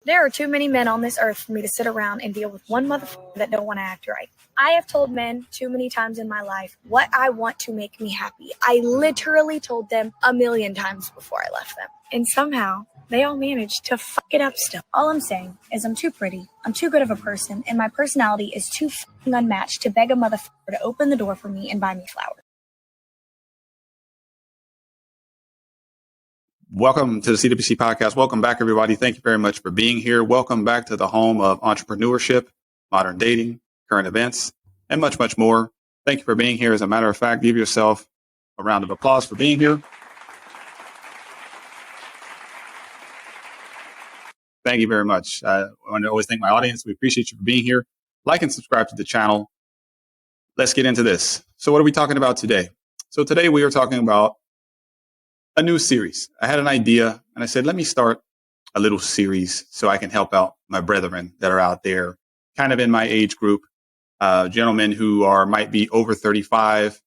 There are too many men on this earth for me to sit around and deal with one motherfucker that don't want to act right. I have told men too many times in my life what I want to make me happy. I literally told them a million times before I left them. And somehow, they all managed to fuck it up still. All I'm saying is I'm too pretty, I'm too good of a person, and my personality is too fucking unmatched to beg a motherfucker to open the door for me and buy me flowers. Welcome to the CWC podcast. Welcome back, everybody. Thank you very much for being here. Welcome back to the home of entrepreneurship, modern dating, current events, and much, much more. Thank you for being here. As a matter of fact, give yourself a round of applause for being here. Thank you very much. I want to always thank my audience. We appreciate you for being here. Like and subscribe to the channel. Let's get into this. So what are we talking about today? So today we are talking about a new series. I had an idea and I said, let me start a little series so I can help out my brethren that are out there, kind of in my age group, gentlemen who might be over 35,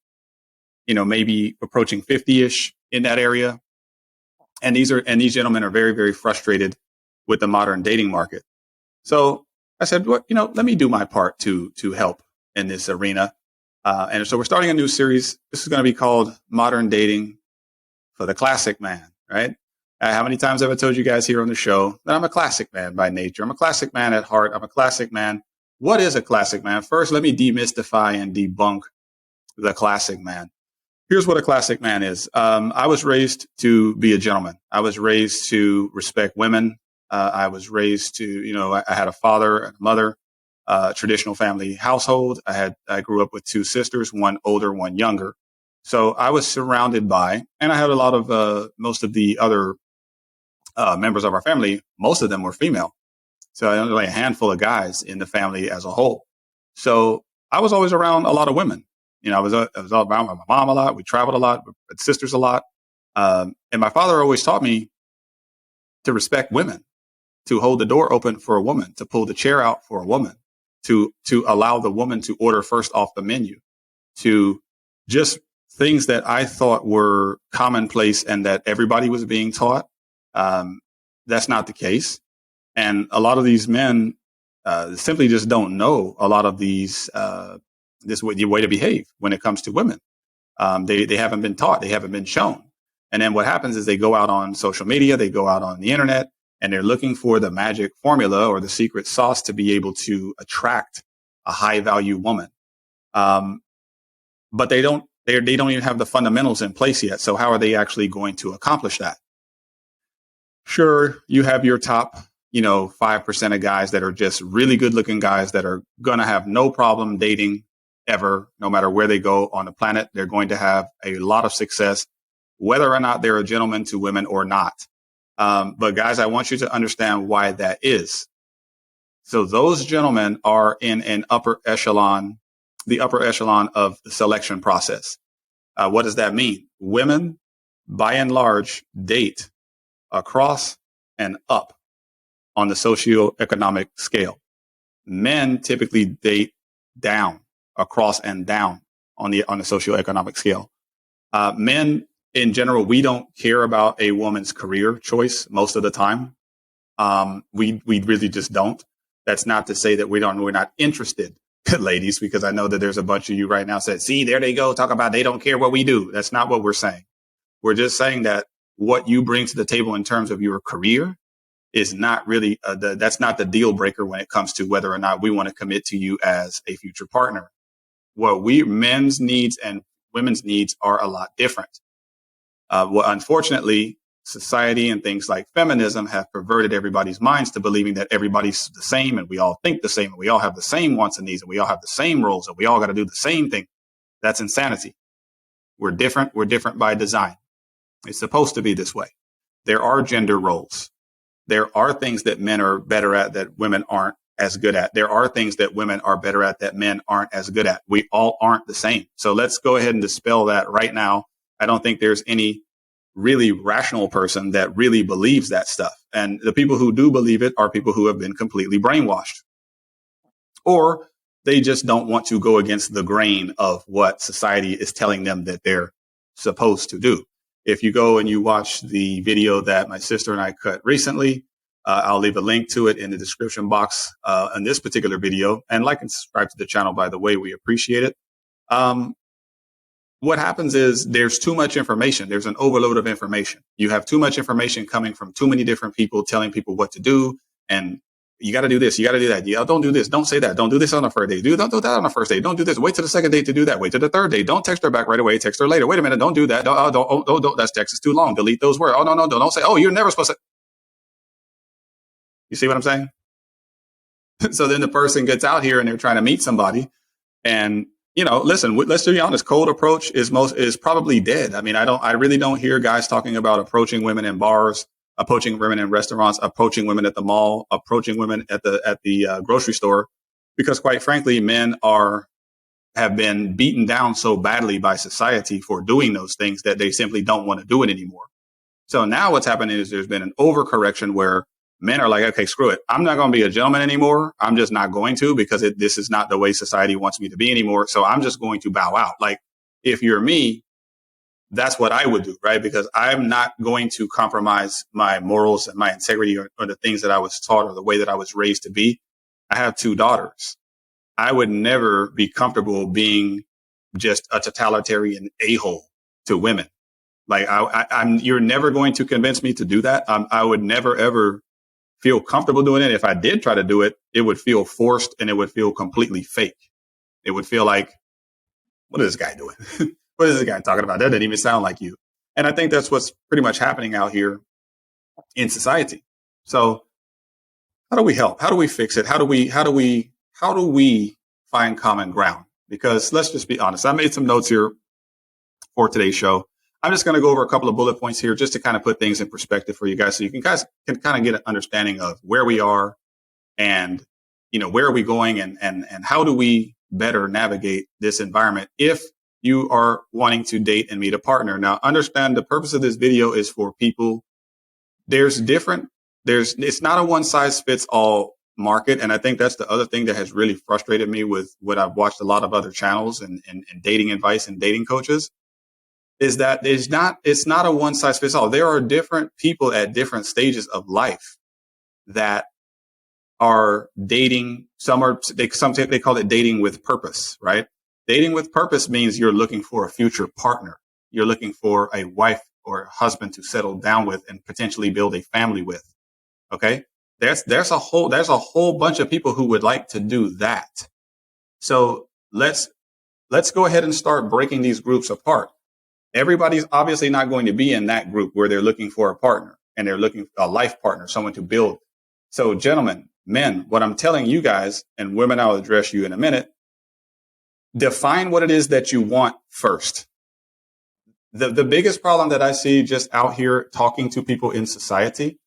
maybe approaching 50-ish in that area. And these gentlemen are very, very frustrated with the modern dating market. So I said, let me do my part to help in this arena. And so we're starting a new series. This is going to be called Modern Dating for the Classic Man, right? How many times have I told you guys here on the show that I'm a classic man by nature? I'm a classic man at heart. I'm a classic man. What is a classic man? First, let me demystify and debunk the classic man. Here's what a classic man is. I was raised to be a gentleman. I was raised to respect women. I was raised to, I had a father and a mother, traditional family household. I grew up with two sisters, one older, one younger. So I was surrounded by, and I had a lot of, most of the other members of our family, most of them were female. So I only a handful of guys in the family as a whole. So I was always around a lot of women. I was all around my mom a lot. We traveled a lot, with sisters a lot. And my father always taught me to respect women, to hold the door open for a woman, to pull the chair out for a woman, to allow the woman to order first off the menu, to just things that I thought were commonplace and that everybody was being taught. That's not the case. And a lot of these men simply just don't know a lot of these, this way to behave when it comes to women. They haven't been taught. They haven't been shown. And then what happens is they go out on social media, they go out on the internet, and they're looking for the magic formula or the secret sauce to be able to attract a high value woman. But they don't even have the fundamentals in place yet. So how are they actually going to accomplish that? Sure, you have your top, 5% of guys that are just really good looking guys that are going to have no problem dating ever, no matter where they go on the planet. They're going to have a lot of success, whether or not they're a gentleman to women or not. But guys, I want you to understand why that is. So those gentlemen are in an upper echelon, the upper echelon of the selection process. What does that mean? Women, by and large, date across and up on the socioeconomic scale. Men typically date down, across and down on the socioeconomic scale. Men, in general, we don't care about a woman's career choice most of the time. We really just don't. That's not to say that we're not interested, ladies, because I know that there's a bunch of you right now said, see, there they go, talk about they don't care what we do. That's not what we're saying. We're just saying that what you bring to the table in terms of your career is not really, that's not the deal breaker when it comes to whether or not we want to commit to you as a future partner. Men's needs and women's needs are a lot different. Unfortunately, society and things like feminism have perverted everybody's minds to believing that everybody's the same and we all think the same and we all have the same wants and needs and we all have the same roles and we all got to do the same thing. That's insanity. We're different. We're different by design. It's supposed to be this way. There are gender roles. There are things that men are better at that women aren't as good at. There are things that women are better at that men aren't as good at. We all aren't the same. So let's go ahead and dispel that right now. I don't think there's any really rational person that really believes that stuff. And the people who do believe it are people who have been completely brainwashed. Or they just don't want to go against the grain of what society is telling them that they're supposed to do. If you go and you watch the video that my sister and I cut recently, I'll leave a link to it in the description box in this particular video. And like and subscribe to the channel, by the way. We appreciate it. What happens is there's too much information. There's an overload of information. You have too much information coming from too many different people telling people what to do. And you got to do this. You got to do that. Yeah, don't do this. Don't say that. Don't do this on the first date. Don't do that on the first date. Don't do this. Wait till the second date to do that. Wait till the third date. Don't text her back right away. Text her later. Wait a minute. Don't do that. Don't. That text is too long. Delete those words. Oh, no. Don't say, oh, you're never supposed to. You see what I'm saying? So then the person gets out here and they're trying to meet somebody. And, listen, let's be honest. Cold approach is probably dead. I mean, I really don't hear guys talking about approaching women in bars, approaching women in restaurants, approaching women at the mall, approaching women at the grocery store, because quite frankly, men have been beaten down so badly by society for doing those things that they simply don't want to do it anymore. So now what's happening is there's been an overcorrection where men are like, okay, screw it. I'm not going to be a gentleman anymore. I'm just not going to, because this is not the way society wants me to be anymore. So I'm just going to bow out. Like, if you're me, that's what I would do, right? Because I'm not going to compromise my morals and my integrity or the things that I was taught or the way that I was raised to be. I have 2 daughters. I would never be comfortable being just a totalitarian a-hole to women. Like, you're never going to convince me to do that. I would never, ever feel comfortable doing it. If I did try to do it, it would feel forced and it would feel completely fake. It would feel like, what is this guy doing? What is this guy talking about? That doesn't even sound like you. And I think that's what's pretty much happening out here in society. So how do we help? How do we fix it? How do we find common ground? Because let's just be honest. I made some notes here for today's show. I'm just going to go over a couple of bullet points here just to kind of put things in perspective for you guys, so you can kind of get an understanding of where we are and, where are we going and how do we better navigate this environment if you are wanting to date and meet a partner. Now, understand the purpose of this video is for people. It's not a one size fits all market. And I think that's the other thing that has really frustrated me with what I've watched a lot of other channels and dating advice and dating coaches, is that it's not a one size fits all. There are different people at different stages of life that are dating. They call it dating with purpose, right? Dating with purpose means you're looking for a future partner. You're looking for a wife or a husband to settle down with and potentially build a family with. Okay. There's a whole bunch of people who would like to do that. So let's go ahead and start breaking these groups apart. Everybody's obviously not going to be in that group where they're looking for a partner and they're looking for a life partner, someone to build. So gentlemen, men, what I'm telling you guys, and women, I'll address you in a minute, define what it is that you want first. The biggest problem that I see just out here talking to people in society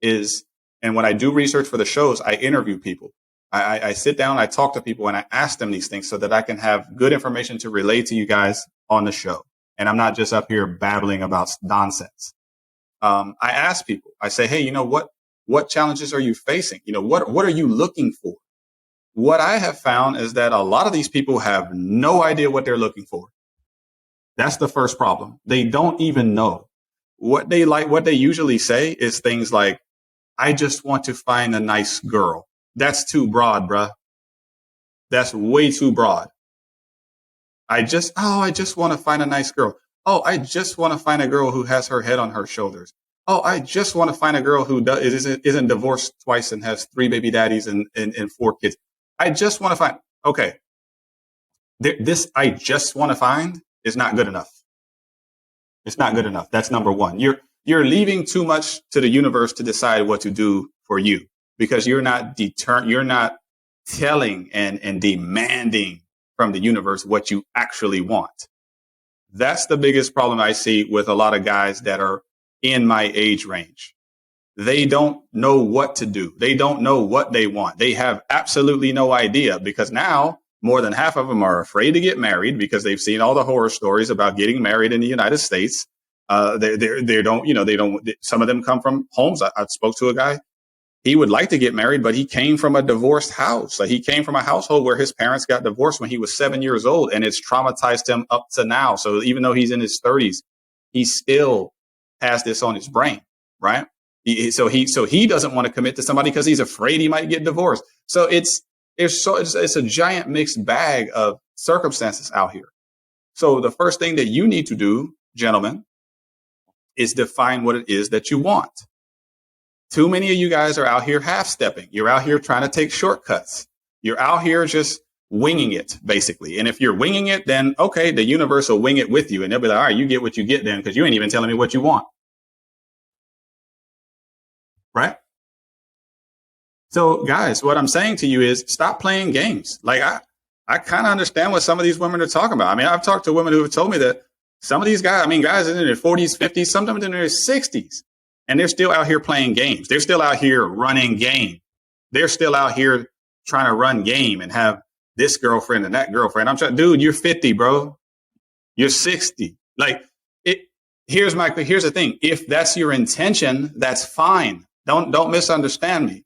is, and when I do research for the shows, I interview people. I sit down, I talk to people, and I ask them these things so that I can have good information to relay to you guys on the show. And I'm not just up here babbling about nonsense. I ask people, I say, hey, what challenges are you facing? What are you looking for? What I have found is that a lot of these people have no idea what they're looking for. That's the first problem. They don't even know what they like. What they usually say is things like, I just want to find a nice girl. That's too broad, bruh. That's way too broad. I just want to find a nice girl. Oh, I just want to find a girl who has her head on her shoulders. Oh, I just want to find a girl who isn't divorced twice and has 3 baby daddies and 4 kids. I just want to find. Okay. This I just want to find is not good enough. It's not good enough. That's number one. You're leaving too much to the universe to decide what to do for you, because you're not telling and demanding from the universe what you actually want. That's the biggest problem I see with a lot of guys that are in my age range. They don't know what to do. They don't know what they want. They have absolutely no idea, because now more than half of them are afraid to get married because they've seen all the horror stories about getting married in the United States. They don't, some of them come from homes. I spoke to a guy. He would like to get married, but he came from a divorced house. Like, he came from a household where his parents got divorced when he was 7 years old, and it's traumatized him up to now. So even though he's in his 30s, he still has this on his brain, right? So he doesn't want to commit to somebody because he's afraid he might get divorced. So it's a giant mixed bag of circumstances out here. So the first thing that you need to do, gentlemen, is define what it is that you want. Too many of you guys are out here half-stepping. You're out here trying to take shortcuts. You're out here just winging it, basically. And if you're winging it, then, okay, the universe will wing it with you. And they'll be like, all right, you get what you get then, because you ain't even telling me what you want. Right? So, guys, what I'm saying to you is stop playing games. Like, I kind of understand what some of these women are talking about. I mean, I've talked to women who have told me that some of these guys, I mean, guys in their 40s, 50s, sometimes in their 60s, and they're still out here playing games. They're still out here running game. They're still out here trying to run game and have this girlfriend and that girlfriend. I'm trying, dude, you're 50, bro. You're 60. Like, here's the thing. If that's your intention, that's fine. Don't misunderstand me.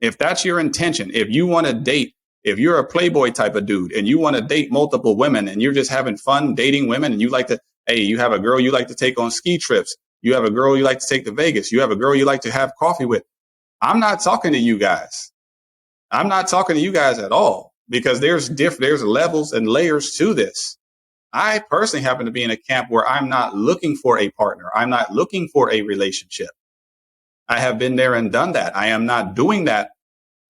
If that's your intention, if you want to date, if you're a playboy type of dude and you want to date multiple women and you're just having fun dating women and you like to, hey, you have a girl you like to take on ski trips. You have a girl you like to take to Vegas. You have a girl you like to have coffee with. I'm not talking to you guys. I'm not talking to you guys at all, because there's levels and layers to this. I personally happen to be in a camp where I'm not looking for a partner. I'm not looking for a relationship. I have been there and done that. I am not doing that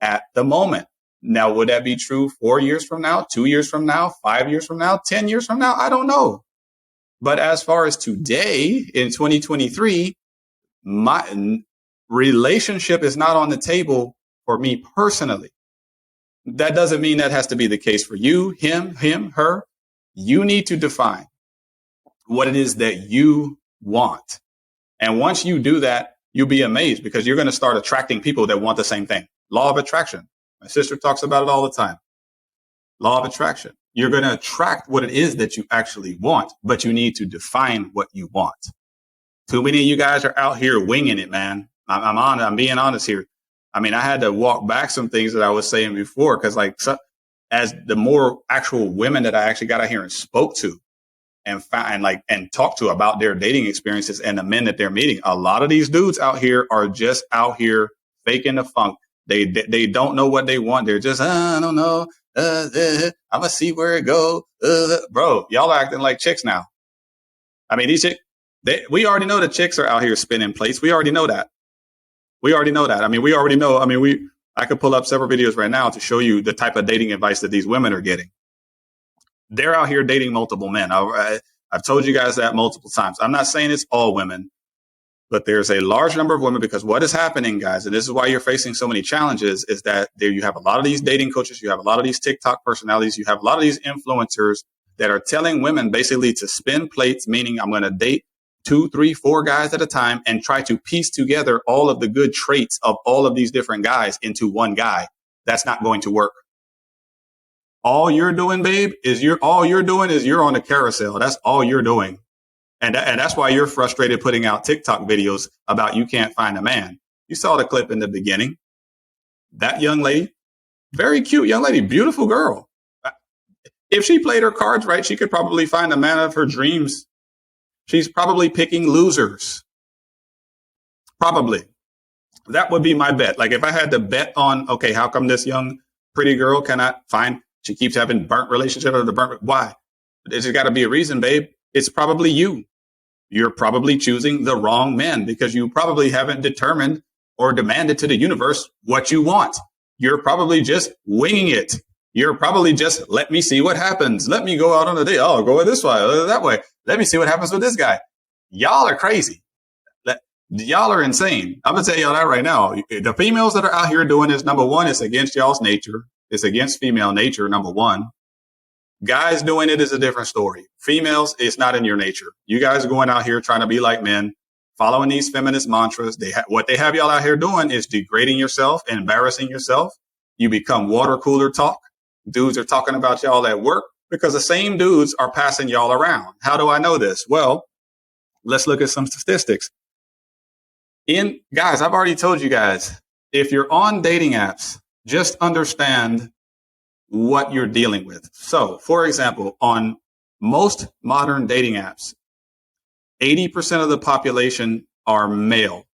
at the moment. Now, would that be true 4 years from now, 2 years from now, 5 years from now, 10 years from now? I don't know. But as far as today in 2023, my relationship is not on the table for me personally. That doesn't mean that has to be the case for you, him, her. You need to define what it is that you want. And once you do that, you'll be amazed, because you're going to start attracting people that want the same thing. Law of attraction. My sister talks about it all the time. Law of attraction. You're going to attract what it is that you actually want, but you need to define what you want. Too many of you guys are out here winging it, man. I'm being honest here. I mean, I had to walk back some things that I was saying before, because as the more actual women that I actually got out here and spoke to and talked to about their dating experiences and the men that they're meeting, a lot of these dudes out here are just out here faking the funk. They don't know what they want. They're just, I don't know. I'm going to see where it goes. Bro, y'all are acting like chicks now. I mean, these chicks, we already know the chicks are out here spinning plates. We already know that. I mean, we already know. I mean, I could pull up several videos right now to show you the type of dating advice that these women are getting. They're out here dating multiple men. I've told you guys that multiple times. I'm not saying it's all women, but there's a large number of women, because what is happening, guys, and this is why you're facing so many challenges, is that there you have a lot of these dating coaches, you have a lot of these TikTok personalities, you have a lot of these influencers that are telling women basically to spin plates, meaning I'm going to date 2, 3, 4 guys at a time and try to piece together all of the good traits of all of these different guys into one guy. That's not going to work. All you're doing, babe, is you're on a carousel. That's all you're doing. And that's why you're frustrated putting out TikTok videos about you can't find a man. You saw the clip in the beginning. That young lady, very cute young lady, beautiful girl. If she played her cards right, she could probably find the man of her dreams. She's probably picking losers. Probably. That would be my bet. Like, if I had to bet on, okay, how come this young, pretty girl cannot find, she keeps having burnt relationship after burnt, why? There's got to be a reason, babe. It's probably you. You're probably choosing the wrong men because you probably haven't determined or demanded to the universe what you want. You're probably just winging it. You're probably just, let me see what happens. Let me go out on a date. Oh, go this way, that way. Let me see what happens with this guy. Y'all are crazy. Y'all are insane. I'm going to tell y'all that right now. The females that are out here doing this, number one, it's against y'all's nature. It's against female nature, number one. Guys doing it is a different story. Females, it's not in your nature. You guys are going out here trying to be like men, following these feminist mantras. What they have y'all out here doing is degrading yourself, embarrassing yourself. You become water cooler talk. Dudes are talking about y'all at work because the same dudes are passing y'all around. How do I know this? Well, let's look at some statistics. Guys, I've already told you guys, if you're on dating apps, just understand what you're dealing with. So, for example, on most modern dating apps, 80% of the population are male.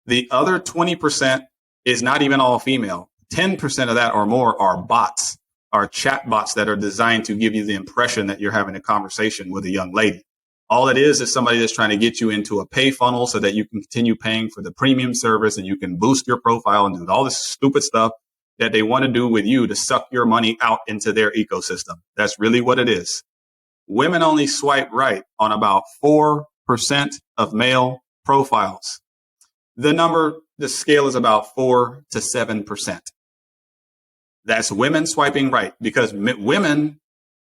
The other 20% is not even all female. 10% of that or more are bots, are chat bots that are designed to give you the impression that you're having a conversation with a young lady. All it is somebody that's trying to get you into a pay funnel so that you can continue paying for the premium service and you can boost your profile and do all this stupid stuff that they want to do with you to suck your money out into their ecosystem. That's really what it is. Women only swipe right on about 4% of male profiles. The scale is about 4 to 7%. That's women swiping right, because women,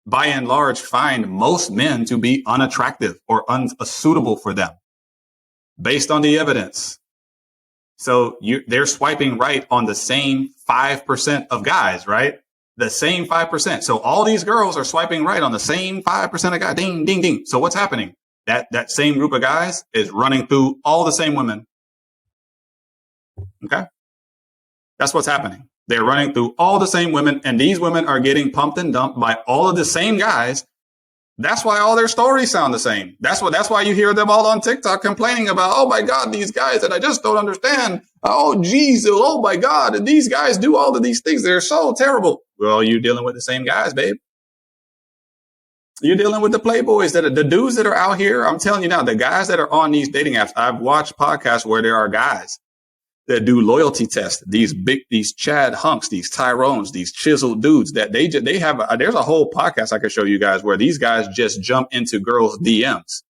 by and large, find most men to be unattractive or unsuitable for them based on the evidence. So they're swiping right on the same 5% of guys, right? The same 5%. So all these girls are swiping right on the same 5% of guys. Ding, ding, ding. So what's happening? That same group of guys is running through all the same women. Okay. That's what's happening. They're running through all the same women, and these women are getting pumped and dumped by all of the same guys. That's why all their stories sound the same. That's why you hear them all on TikTok complaining about, oh my God, these guys that I just don't understand. Oh geez, oh my God, and these guys do all of these things. They're so terrible. Well, you're dealing with the same guys, babe. You're dealing with the playboys the dudes that are out here. I'm telling you now, the guys that are on these dating apps. I've watched podcasts where there are guys that do loyalty tests. These Chad hunks, these Tyrones, these chiseled dudes that they have. There's a whole podcast I could show you guys where these guys just jump into girls' DMs,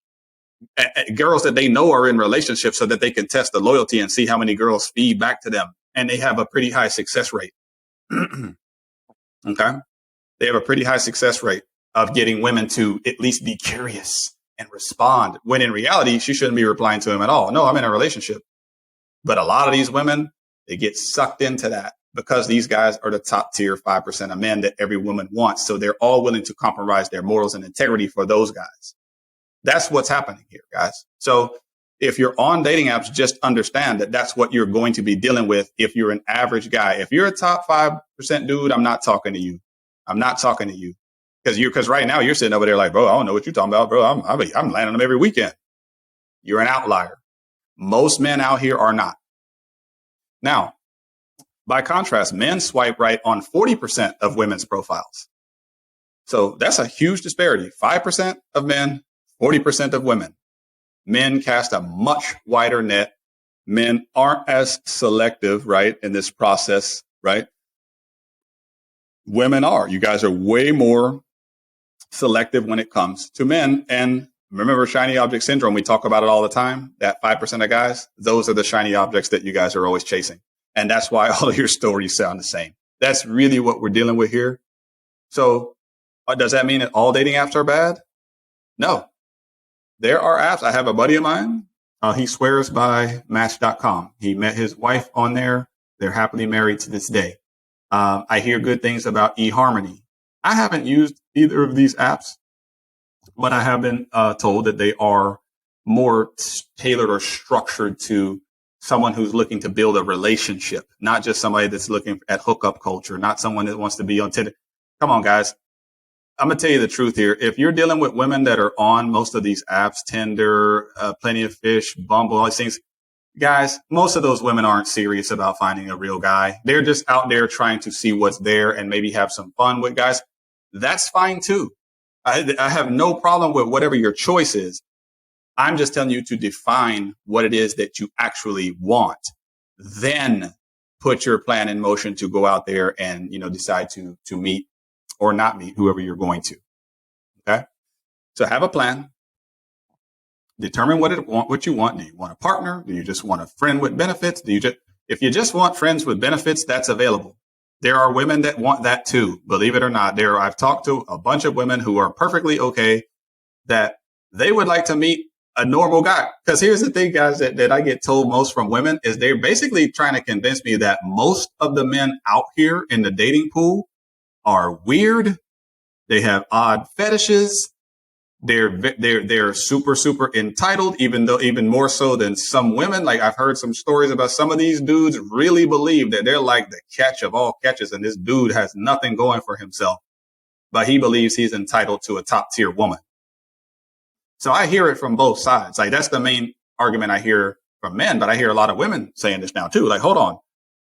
girls that they know are in relationships, so that they can test the loyalty and see how many girls feed back to them. And they have a pretty high success rate. Okay. They have a pretty high success rate of getting women to at least be curious and respond, when in reality, she shouldn't be replying to him at all. No, I'm in a relationship. But a lot of these women, they get sucked into that because these guys are the top tier 5% of men that every woman wants. So they're all willing to compromise their morals and integrity for those guys. That's what's happening here, guys. So if you're on dating apps, just understand that that's what you're going to be dealing with if you're an average guy. If you're a top 5% dude, I'm not talking to you. I'm not talking to you. Because right now you're sitting over there like, bro, I don't know what you're talking about, bro. I'm landing them every weekend. You're an outlier. Most men out here are not. Now, by contrast, men swipe right on 40% of women's profiles. So that's a huge disparity. 5% of men, 40% of women. Men cast a much wider net. Men aren't as selective, right, in this process, right? Women are. You guys are way more selective when it comes to men. And remember shiny object syndrome, we talk about it all the time. That 5% of guys, those are the shiny objects that you guys are always chasing. And that's why all of your stories sound the same. That's really what we're dealing with here. So does that mean that all dating apps are bad? No. There are apps. I have a buddy of mine. He swears by Match.com. He met his wife on there. They're happily married to this day. I hear good things about eHarmony. I haven't used either of these apps, but I have been told that they are more tailored or structured to someone who's looking to build a relationship, not just somebody that's looking at hookup culture, not someone that wants to be on Tinder. Come on, guys. I'm going to tell you the truth here. If you're dealing with women that are on most of these apps, Tinder, Plenty of Fish, Bumble, all these things, guys, most of those women aren't serious about finding a real guy. They're just out there trying to see what's there and maybe have some fun with guys. That's fine too. I have no problem with whatever your choice is. I'm just telling you to define what it is that you actually want. Then put your plan in motion to go out there and, decide to meet or not meet whoever you're going to. Okay. So have a plan. Determine what you want. Do you want a partner? Do you just want a friend with benefits? If you just want friends with benefits, that's available. There are women that want that too. Believe it or not, I've talked to a bunch of women who are perfectly okay that they would like to meet a normal guy. Because here's the thing, guys, that I get told most from women is they're basically trying to convince me that most of the men out here in the dating pool are weird. They have odd fetishes. They're super, super entitled, even more so than some women. Like I've heard some stories about some of these dudes really believe that they're like the catch of all catches. And this dude has nothing going for himself, but he believes he's entitled to a top tier woman. So I hear it from both sides. Like that's the main argument I hear from men, but I hear a lot of women saying this now too. Like, hold on.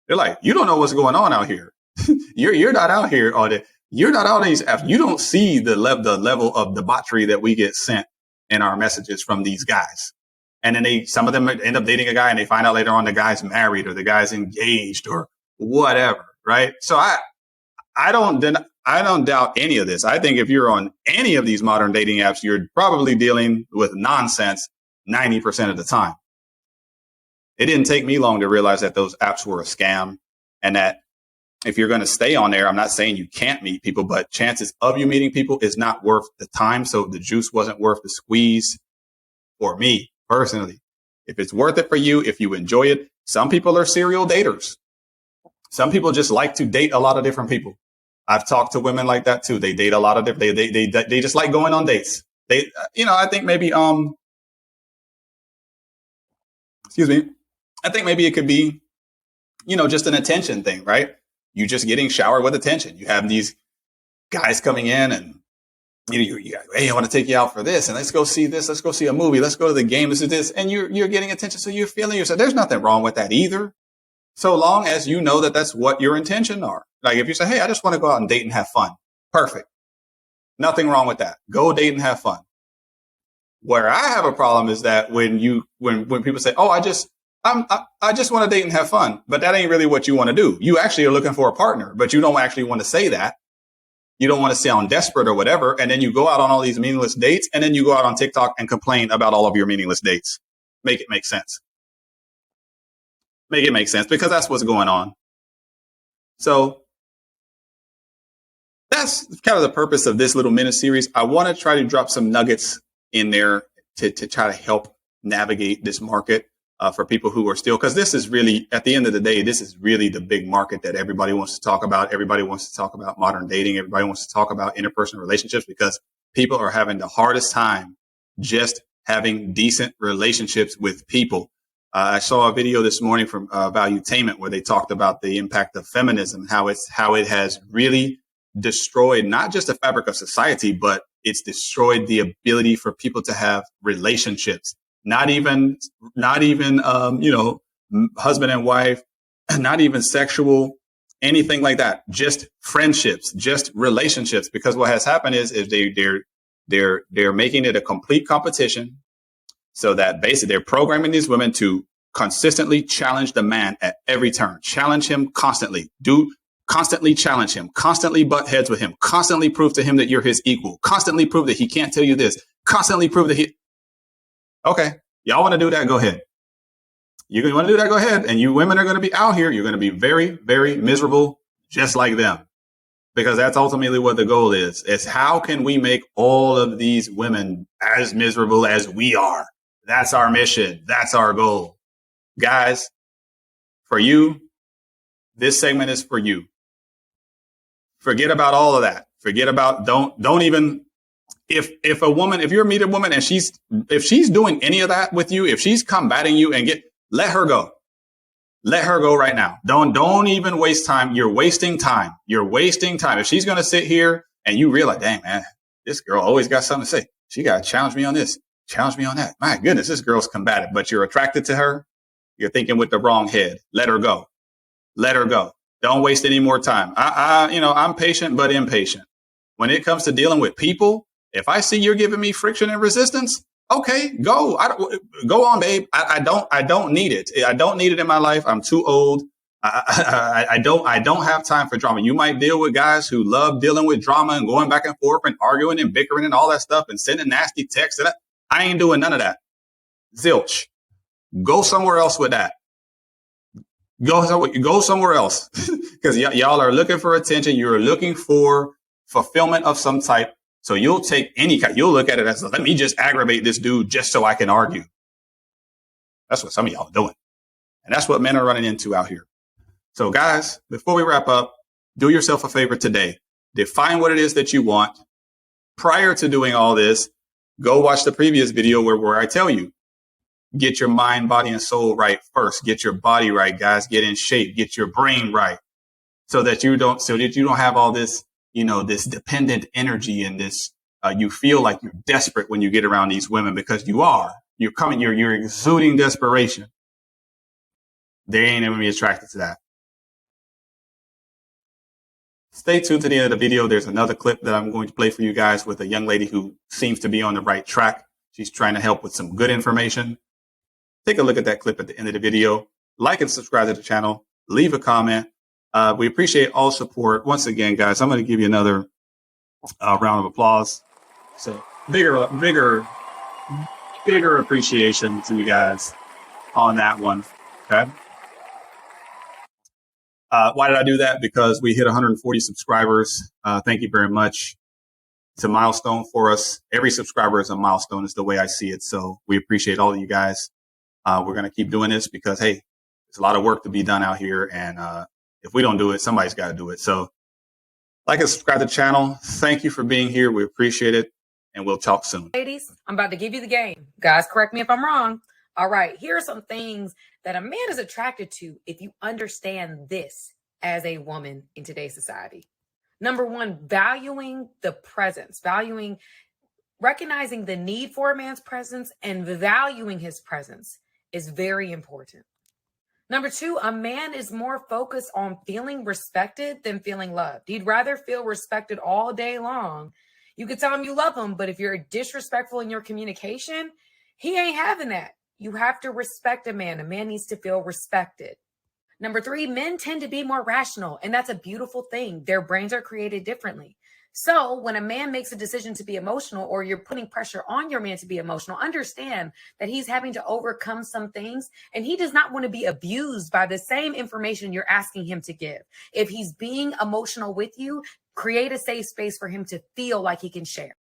They're like, you don't know what's going on out here. You're not out here on it. You're not on these apps. You don't see the level of debauchery that we get sent in our messages from these guys. And then some of them end up dating a guy and they find out later on the guy's married or the guy's engaged or whatever. Right. So I don't doubt any of this. I think if you're on any of these modern dating apps, you're probably dealing with nonsense 90% of the time. It didn't take me long to realize that those apps were a scam, and that if you're going to stay on there, I'm not saying you can't meet people, but chances of you meeting people is not worth the time. So the juice wasn't worth the squeeze for me personally. If it's worth it for you, if you enjoy it, some people are serial daters. Some people just like to date a lot of different people. I've talked to women like that too. They date a lot of different, they just like going on dates. I think maybe, I think maybe it could be, just an attention thing, right? You just getting showered with attention. You have these guys coming in and hey, I want to take you out for this, and let's go see this. Let's go see a movie. Let's go to the game. This is this, and you're getting attention. So you're feeling yourself. There's nothing wrong with that either, so long as you know that that's what your intentions are. Like if you say, hey, I just want to go out and date and have fun. Perfect. Nothing wrong with that. Go date and have fun. Where I have a problem is that when people say, oh, I just want to date and have fun, but that ain't really what you want to do. You actually are looking for a partner, but you don't actually want to say that. You don't want to sound desperate or whatever. And then you go out on all these meaningless dates, and then you go out on TikTok and complain about all of your meaningless dates. Make it make sense. Make it make sense, because that's what's going on. So that's kind of the purpose of this little mini series. I want to try to drop some nuggets in there to try to help navigate this market for people who are still, because this is really, at the end of the day, this is really the big market that everybody wants to talk about. Everybody wants to talk about modern dating. Everybody wants to talk about interpersonal relationships, because people are having the hardest time just having decent relationships with people. I saw a video this morning from Valuetainment where they talked about the impact of feminism, how it has really destroyed not just the fabric of society, but it's destroyed the ability for people to have relationships. Not even husband and wife, not even sexual, anything like that. Just friendships, just relationships. Because what has happened is they're making it a complete competition, so that basically they're programming these women to consistently challenge the man at every turn. Challenge him constantly. Constantly challenge him. Constantly butt heads with him. Constantly prove to him that you're his equal. Constantly prove that he can't tell you this. Constantly prove that he. Okay, y'all want to do that? Go ahead. You want to do that? Go ahead. And you women are going to be out here. You're going to be very, very miserable, just like them, because that's ultimately what the goal is. It's how can we make all of these women as miserable as we are? That's our mission. That's our goal. Guys, for you, this segment is for you. Forget about all of that. Forget about, don't even, if you're a meeting woman and if she's doing any of that with you, if she's combating you let her go. Let her go right now. Don't even waste time. You're wasting time. You're wasting time. If she's going to sit here and you realize, dang, man, this girl always got something to say. She got to challenge me on this, challenge me on that. My goodness, this girl's combative, but you're attracted to her. You're thinking with the wrong head. Let her go. Let her go. Don't waste any more time. I'm patient, but impatient. When it comes to dealing with people, if I see you're giving me friction and resistance, okay, go. Go on, babe. I don't need it. I don't need it in my life. I'm too old. I don't have time for drama. You might deal with guys who love dealing with drama and going back and forth and arguing and bickering and all that stuff and sending nasty texts. I ain't doing none of that. Zilch. Go somewhere else with that. Go somewhere else, because y'all are looking for attention. You're looking for fulfillment of some type. So you'll take any kind. You'll look at it as, let me just aggravate this dude just so I can argue. That's what some of y'all are doing. And that's what men are running into out here. So guys, before we wrap up, do yourself a favor today. Define what it is that you want. Prior to doing all this, go watch the previous video where I tell you, get your mind, body, and soul right first. Get your body right, guys. Get in shape. Get your brain right, so that you don't have all this, this dependent energy and this. You feel like you're desperate when you get around these women, because you're exuding desperation. they ain't going to be attracted to that. Stay tuned to the end of the video. There's another clip that I'm going to play for you guys with a young lady who seems to be on the right track. She's trying to help with some good information. Take a look at that clip at the end of the video. Like and subscribe to the channel. Leave a comment. We appreciate all support. Once again, guys, I'm going to give you another round of applause. So bigger appreciation to you guys on that one. Okay. Why did I do that? Because we hit 140 subscribers. Thank you very much. It's a milestone for us. Every subscriber is a milestone, is the way I see it. So we appreciate all of you guys. We're going to keep doing this because, hey, there's a lot of work to be done out here. And if we don't do it, somebody's got to do it. So like and subscribe to the channel. Thank you for being here. We appreciate it. And we'll talk soon. Ladies, I'm about to give you the game. Guys, correct me if I'm wrong. All right, here are some things that a man is attracted to if you understand this as a woman in today's society. Number one, valuing the presence, recognizing the need for a man's presence and valuing his presence is very important. Number two, a man is more focused on feeling respected than feeling loved. He'd rather feel respected all day long. You could tell him you love him, but if you're disrespectful in your communication, he ain't having that. You have to respect a man. A man needs to feel respected. Number three, men tend to be more rational, and that's a beautiful thing. Their brains are created differently. So when a man makes a decision to be emotional, or you're putting pressure on your man to be emotional, understand that he's having to overcome some things, and he does not want to be abused by the same information you're asking him to give. If he's being emotional with you, create a safe space for him to feel like he can share.